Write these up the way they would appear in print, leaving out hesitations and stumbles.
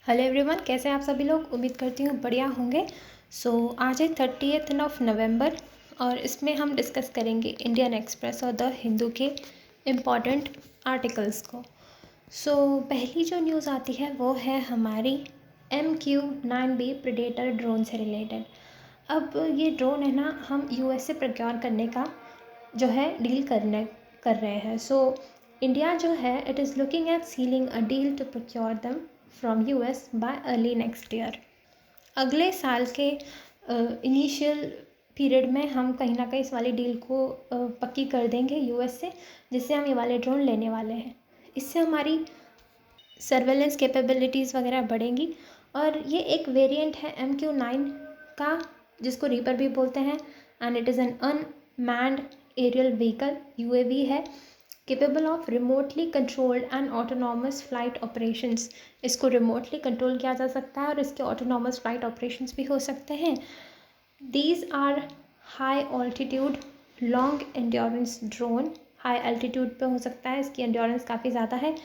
Hello everyone, कैसे हैं आप सभी लोग। उम्मीद करती हूँ बढ़िया होंगे। आज है 30 ऑफ नवंबर और इसमें हम डिस्कस करेंगे इंडियन एक्सप्रेस और द हिंदू के इम्पॉर्टेंट आर्टिकल्स को। पहली जो न्यूज़ आती है वो है हमारी MQ-9B प्रेडेटर ड्रोन से रिलेटेड। अब ये ड्रोन है ना, हम US से प्रोक्योर करने का जो है डील कर रहे हैं। इंडिया जो है it is looking at sealing a deal to procure them from US by early next year. अगले साल के इनिशियल पीरियड में हम कहीं ना कहीं इस वाली डील को पक्की कर देंगे US से, जिससे हम ये वाले ड्रोन लेने वाले हैं। इससे हमारी सर्वेलेंस कैपेबिलिटीज़ वगैरह बढ़ेंगी। और ये एक वेरिएंट है MQ-9 का, जिसको रीपर भी बोलते हैं, and it is an unmanned aerial vehicle, UAV है, capable of remotely controlled and autonomous flight operations. इसको रिमोटली कंट्रोल किया जा सकता है और इसके ऑटोनॉमस फ्लाइट ऑपरेशंस भी हो सकते हैं। These are high altitude long endurance drone. High altitude पे हो सकता है, इसकी एंड्योरेंस काफ़ी ज़्यादा है।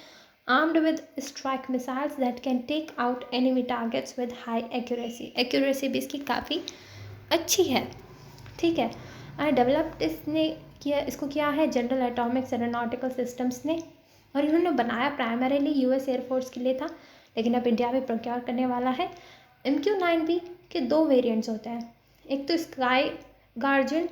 Armed with strike missiles that can take out enemy targets with high accuracy भी इसकी काफ़ी अच्छी है, ठीक है। डेवलप्ड इसको किया है जनरल एटॉमिक्स एरोनॉटिकल सिस्टम्स ने, और इन्होंने बनाया प्राइमरीली US एयरफोर्स के लिए था, लेकिन अब इंडिया भी प्रोक्योर करने वाला है। MQ-9B के दो वेरिएंट्स होते हैं, एक तो स्काई गार्जियन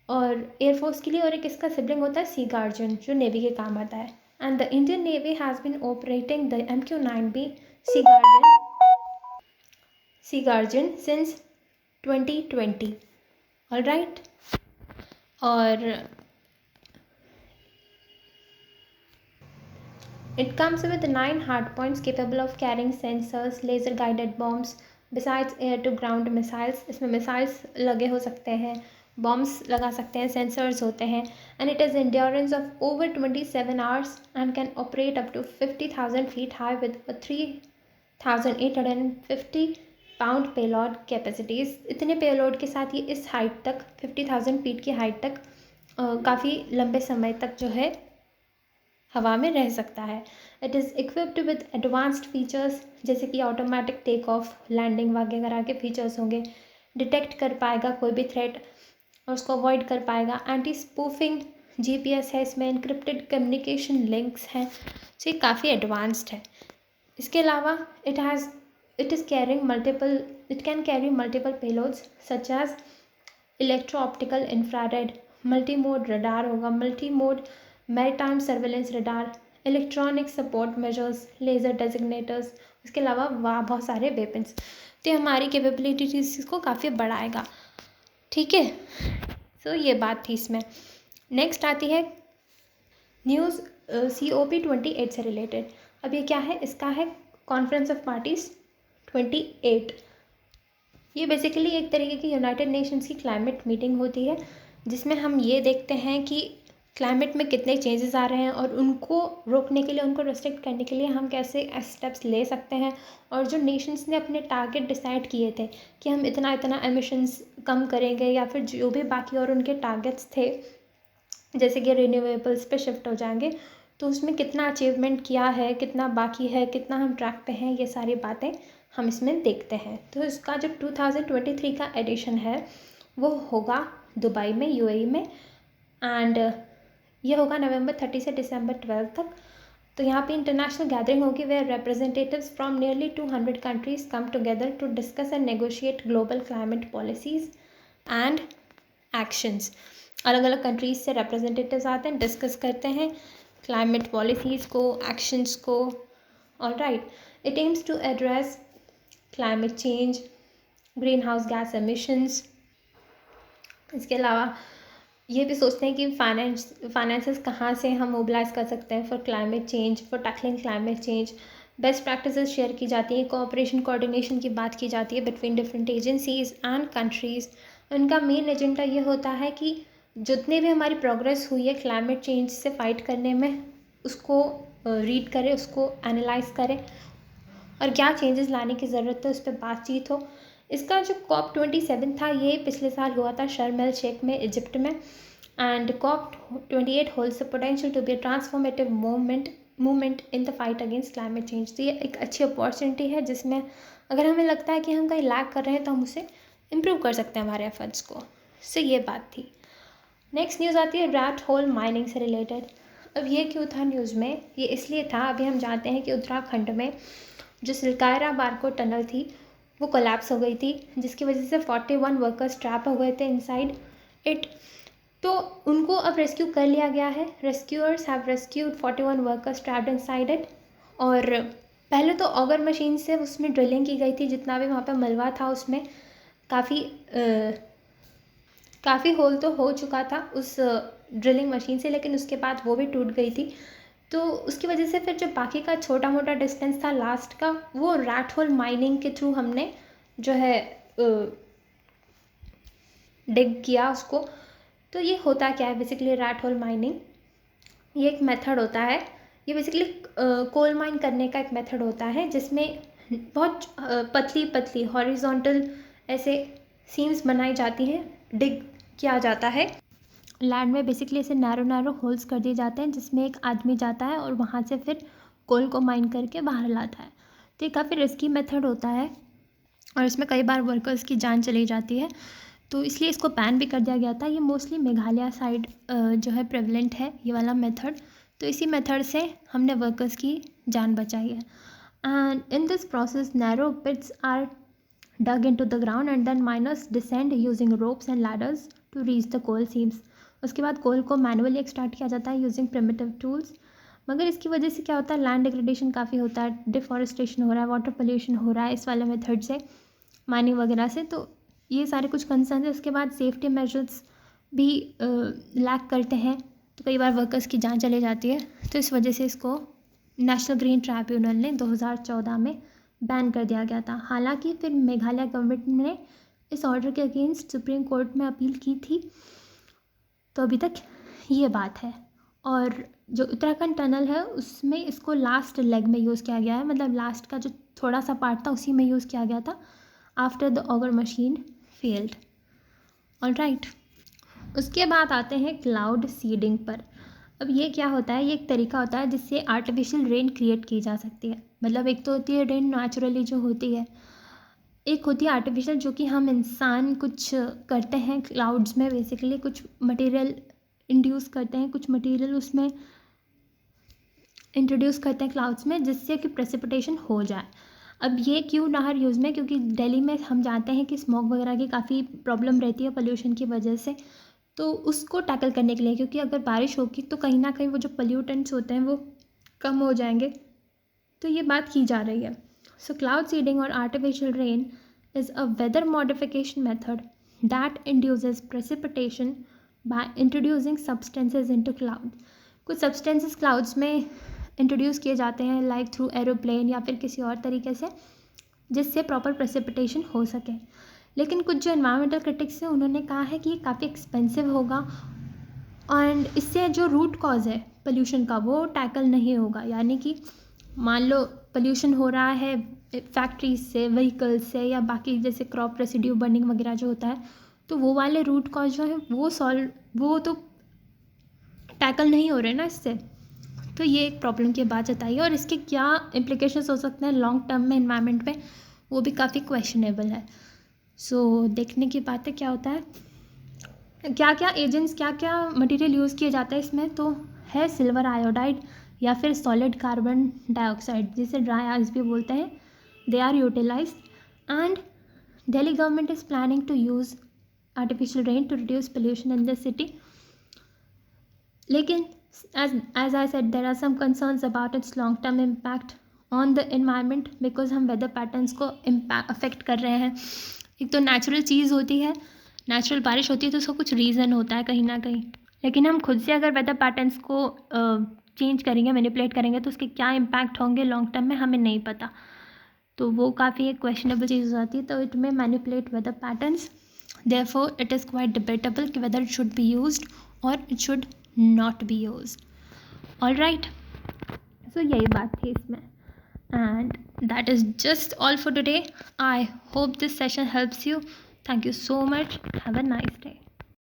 और एयरफोर्स के लिए, और एक इसका सिबलिंग होता है सी गार्जियन जो नेवी के काम आता है। And the Indian Navy has been operating the MQ-9B sea guardian since 2020, alright. और it comes with 9 hard points capable of carrying sensors, laser guided bombs, besides air to ground missiles। इसमें missiles लगे हो सकते हैं, bombs लगा सकते हैं, sensors होते हैं। And it is endurance of over 27 hours and can operate up to 50,000 feet high with a 3,850 pound payload capacities। इतने पेलोड के साथ ये इस हाइट तक 50,000 फीट की हाइट तक काफ़ी लंबे समय तक जो है हवा में रह सकता है। It is equipped with advanced features, जैसे कि ऑटोमेटिक टेक ऑफ लैंडिंग वगैरह के फीचर्स होंगे। डिटेक्ट कर पाएगा कोई भी थ्रेट और उसको अवॉइड कर पाएगा। एंटी स्पूफिंग GPS है इसमें, इनक्रिप्टेड कम्युनिकेशन लिंक्स हैं, तो ये काफ़ी एडवांस्ड है। इसके अलावा it can carry multiple payloads such as electro optical infrared, multi mode radar होगा, multi mode maritime surveillance radar, electronic support measures, laser designators, इसके अलावा बहुत सारे वेपन्स। तो ये हमारी कैपेबिलिटीज को काफ़ी बढ़ाएगा, ठीक है। ये बात थी इसमें। नेक्स्ट आती है न्यूज़ COP28 से रिलेटेड। अब ये क्या है, इसका है कॉन्फ्रेंस ऑफ पार्टीज 28। ये बेसिकली एक तरीके की यूनाइटेड नेशंस की क्लाइमेट मीटिंग होती है, जिसमें हम ये देखते हैं कि क्लाइमेट में कितने चेंजेस आ रहे हैं और उनको रोकने के लिए, उनको रिस्ट्रिक्ट करने के लिए हम कैसे स्टेप्स ले सकते हैं। और जो नेशंस ने अपने टारगेट डिसाइड किए थे कि हम इतना इतना एमिशंस कम करेंगे, या फिर जो भी बाकी और उनके टारगेट्स थे, जैसे कि रिन्यूएबल्स पे शिफ्ट हो जाएंगे, तो उसमें कितना अचीवमेंट किया है, कितना बाकी है, कितना हम ट्रैक पे हैं, ये सारी बातें हम इसमें देखते हैं। तो इसका जो 2023 का एडिशन है वो होगा दुबई में, UAE में, एंड ये होगा नवंबर 30 से दिसंबर 12 तक। तो यहाँ पे इंटरनेशनल गैदरिंग होगी where representatives from nearly 200 countries come together to discuss and negotiate global climate policies and actions. अलग अलग कंट्रीज से रिप्रेजेंटेटिव्स आते हैं, डिस्कस करते हैं क्लाइमेट पॉलिसीज़ को, एक्शंस को, alright. It aims to address climate change, greenhouse gas emissions. इसके अलावा ये भी सोचते हैं कि फाइनेंसेस कहाँ से हम मोबिलाइज कर सकते हैं for climate change, for tackling climate change. Best practices share की जाती हैं, कोऑपरेशन कोऑर्डिनेशन की बात की जाती है between different agencies and countries. उनका मेन एजेंडा ये होता है कि जितने भी हमारी प्रोग्रेस हुई है क्लाइमेट चेंज से फाइट करने में, उसको रीड करें, उसको एनालाइज करें, और क्या चेंजेस लाने की ज़रूरत है उस पर बातचीत हो। इसका जो COP27 था ये पिछले साल हुआ था शर्म एल शेख में, इजिप्ट में। And COP28 holds the potential to be a transformative movement movement in the fight against climate change. तो ये एक अच्छी अपॉर्चुनिटी है जिसमें अगर हमें लगता है कि हम कहीं लैग कर रहे हैं तो हम उसे इम्प्रूव कर सकते हैं हमारे एफर्ट्स को। सो ये बात थी। नेक्स्ट न्यूज़ आती है रैट होल माइनिंग से रिलेटेड। अब ये क्यों था न्यूज़ में, ये इसलिए था, अभी हम जानते हैं कि उत्तराखंड में जो सिलकायरा बारकोड टनल थी वो कोलैप्स हो गई थी, जिसकी वजह से 41 वर्कर्स ट्रैप हो गए थे इनसाइड इट। तो उनको अब रेस्क्यू कर लिया गया है। Rescuers have rescued 41 workers trapped inside it. और पहले तो ऑगर मशीन से उसमें ड्रिलिंग की गई थी, जितना भी वहाँ पे मलबा था उसमें काफ़ी होल तो हो चुका था उस ड्रिलिंग मशीन से, लेकिन उसके बाद वो भी टूट गई थी। तो उसकी वजह से फिर जो बाकी का छोटा मोटा डिस्टेंस था लास्ट का, वो रैट होल माइनिंग के थ्रू हमने जो है डिग किया उसको। तो ये होता क्या है बेसिकली रैट होल माइनिंग, ये एक मेथड होता है। ये बेसिकली कोल माइन करने का एक मेथड होता है जिसमें बहुत पतली पतली हॉरिजॉन्टल ऐसे सीम्स बनाई जाती हैं, डिग किया जाता है लैंड में। बेसिकली ऐसे नैरो नैरो होल्स कर दिए जाते हैं जिसमें एक आदमी जाता है और वहाँ से फिर कोल को माइन करके बाहर लाता है। तो ये काफ़ी रिस्की मेथड होता है और इसमें कई बार वर्कर्स की जान चली जाती है, तो इसलिए इसको बैन भी कर दिया गया था। ये मोस्टली मेघालय साइड जो है प्रेवलेंट है ये वाला मेथड। तो इसी मेथड से हमने वर्कर्स की जान बचाई है। And in this process narrow pits are dug into the ground and then miners descend using ropes and ladders to reach the coal seams। उसके बाद कोल को मैनुअली एक्सट्रैक्ट किया जाता है यूजिंग प्रिमिटिव टूल्स। मगर इसकी वजह से क्या होता है, लैंड डिग्रेडेशन काफ़ी होता है, डिफॉरेस्टेशन हो रहा है, वाटर पोल्यूशन हो रहा है इस वाले मेथड से, माइनिंग वगैरह से। तो ये सारे कुछ कंसर्न है। उसके बाद सेफ्टी मेजर्स भी लैक करते हैं, तो कई बार वर्कर्स की जान चली जाती है। तो इस वजह से इसको नेशनल ग्रीन ट्राइब्यूनल ने 2014 में बैन कर दिया गया था। हालांकि फिर मेघालय गवर्नमेंट ने इस ऑर्डर के अगेंस्ट सुप्रीम कोर्ट में अपील की थी। तो अभी तक ये बात है। और जो उत्तराखंड टनल है उसमें इसको लास्ट लेग में यूज़ किया गया है, मतलब लास्ट का जो थोड़ा सा पार्ट था उसी में यूज़ किया गया था after the auger machine failed. Alright, उसके बाद आते हैं क्लाउड सीडिंग पर। अब ये क्या होता है, ये एक तरीका होता है जिससे आर्टिफिशियल रेन क्रिएट की जा सकती है। मतलब एक तो होती है रेन नेचुरली जो होती है, एक होती है आर्टिफिशियल जो कि हम इंसान कुछ करते हैं क्लाउड्स में, बेसिकली कुछ मटेरियल इंड्यूस करते हैं, कुछ मटेरियल उसमें इंट्रोड्यूस करते हैं क्लाउड्स में जिससे कि प्रेसिपिटेशन हो जाए। अब ये क्यों नहर यूज़ में, क्योंकि दिल्ली में हम जानते हैं कि स्मॉग वगैरह की काफ़ी प्रॉब्लम रहती है पोल्यूशन की वजह से। तो उसको टैकल करने के लिए, क्योंकि अगर बारिश होगी तो कहीं ना कहीं वो जो पोल्यूटेंट्स होते हैं वो कम हो जाएंगे, तो ये बात की जा रही है। सो क्लाउड सीडिंग और artificial rain is a weather modification method that induces precipitation by introducing substances into cloud. कुछ सब्सटेंसेस क्लाउड्स में इंट्रोड्यूस किए जाते हैं लाइक थ्रू एरोप्लेन या फिर किसी और तरीके से, जिससे प्रॉपर प्रेसिपिटेशन हो सके। लेकिन कुछ जो एनवायरमेंटल क्रिटिक्स हैं उन्होंने कहा है कि ये काफ़ी एक्सपेंसिव होगा एंड इससे जो रूट कॉज है पोल्यूशन का वो टैकल नहीं होगा। यानी कि मान लो पोल्यूशन हो रहा है फैक्ट्रीज से, व्हीकल्स से, या बाकी जैसे क्रॉप रेसिड्यू बर्निंग वगैरह जो होता है, तो वो वाले रूट कॉज जो है वो तो टैकल नहीं हो रहे ना इससे। तो ये एक प्रॉब्लम की बात बताई है और इसके क्या इम्प्लीकेशंस हो सकते हैं लॉन्ग टर्म में एनवायरनमेंट पे, वो भी काफ़ी क्वेश्चनेबल है। सो देखने की बात है क्या होता है, क्या क्या एजेंट्स, क्या क्या मटेरियल यूज़ किए जाते हैं इसमें। तो है सिल्वर आयोडाइड या फिर सॉलिड कार्बन डाइऑक्साइड, जिसे ड्राई आइस भी बोलते हैं, they are utilised. And Delhi government is planning to use artificial rain to reduce pollution in the city. लेकिन as I said, there are some concerns about its long term impact on the environment because हम weather patterns को affect कर रहे हैं। एक तो natural चीज़ होती है, नेचुरल बारिश होती है तो उसका कुछ रीज़न होता है कहीं ना कहीं, लेकिन हम खुद से अगर वेदर पैटर्न्स को चेंज करेंगे, मैनिपुलेट करेंगे, तो उसके क्या इम्पैक्ट होंगे लॉन्ग टर्म में हमें नहीं पता। तो वो काफ़ी एक क्वेश्चनेबल चीज़ हो जाती है। तो it may manipulate weather patterns, therefore it is quite debatable कि whether it should be used और it should not be used. All right, so यही बात थी इसमें, and that is just all for today. I hope this session helps you. Thank you so much. Have a nice day.